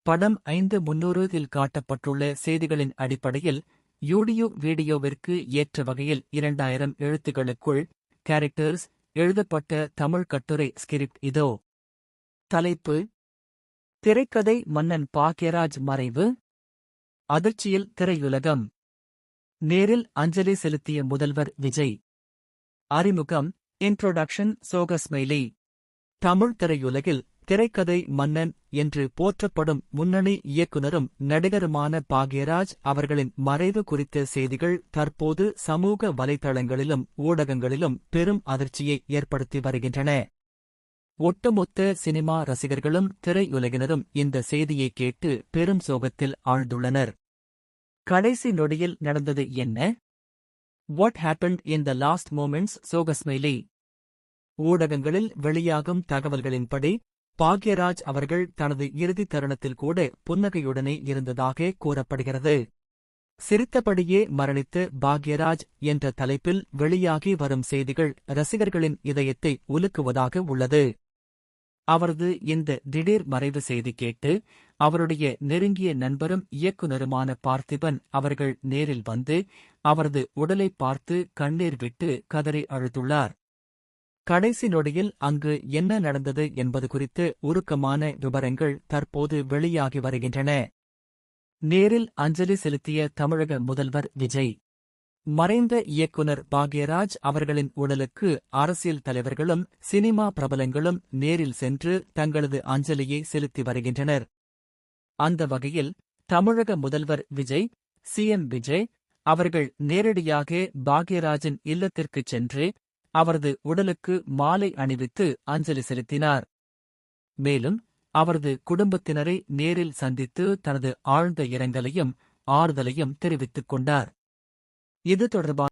படம் 5 இல் காட்டப்பட்டுள்ள செய்திகளின் அடிப்படையில் வீடியோவிற்கு ஏற்ற வகையில் 2000 எழுத்துக்களுக்குள் கேரக்டர்ஸ் எழுதப்பட்ட தமிழ் கட்டுரை ஸ்கிரிப்ட் இதோ. தலைப்பு: திரைக்கதை மன்னன் பாக்யராஜ் மறைவு. அதிர்ச்சியில் திரையுலகம். நேரில் அஞ்சலி செலுத்திய முதல்வர் விஜய். அறிமுகம்: இன்ட்ரோடக்ஷன். சோகஸ்மைலி. தமிழ் திரையுலகில் திரைக்கதை மன்னன் என்று போற்றப்படும் முன்னணி இயக்குனரும் நடிகருமான பாக்யராஜ் அவர்களின் மறைவு குறித்த செய்திகள் தற்போது சமூக வலைதளங்களிலும் ஊடகங்களிலும் பெரும் அதிர்ச்சியை ஏற்படுத்தி வருகின்றன. ஒட்டுமொத்த சினிமா ரசிகர்களும் திரையுலகினரும் இந்த செய்தியை கேட்டு பெரும் சோகத்தில் ஆழ்ந்துள்ளனர். கடைசி நொடியில் நடந்தது என்ன? What happened in the last moments? சோகஸ்மைலி. ஊடகங்களில் வெளியாகும் தகவல்களின்படி பாக்யராஜ் அவர்கள் தனது இறுதி தருணத்தில் கூட புன்னகையுடனே இருந்ததாக கூறப்படுகிறது. சிரித்தபடியே மரணித்த பாக்யராஜ் என்ற தலைப்பில் வெளியாகி வரும் செய்திகள் ரசிகர்களின் இதயத்தை உலுக்குவதாக உள்ளது. அவரது இந்த திடீர் மறைவு செய்தி கேட்டு அவருடைய நெருங்கிய நண்பரும் இயக்குனருமான பார்த்திபன் அவர்கள் நேரில் வந்து அவரது உடலை பார்த்து கண்ணீர் விட்டு கதறி அழுதுள்ளார். கடைசி நொடியில் அங்கு என்ன நடந்தது என்பது குறித்து உருக்கமான விவரங்கள் தற்போது வெளியாகி வருகின்றன. நேரில் அஞ்சலி செலுத்திய தமிழக முதல்வர் விஜய். மறைந்த இயக்குனர் பாக்யராஜ் அவர்களின் உடலுக்கு அரசியல் தலைவர்களும் சினிமா பிரபலங்களும் நேரில் சென்று தங்களது அஞ்சலியை செலுத்தி வருகின்றனர். அந்த வகையில் தமிழக முதல்வர் விஜய், சிஎம் விஜய் அவர்கள் நேரடியாக பாக்யராஜின் இல்லத்திற்குச் சென்று அவரது உடலுக்கு மாலை அணிவித்து அஞ்சலி செலுத்தினார். மேலும் அவரது குடும்பத்தினரை நேரில் சந்தித்து தனது ஆழ்ந்த இரங்கலையும் ஆறுதலையும் தெரிவித்துக் கொண்டார். இது தொடர்பான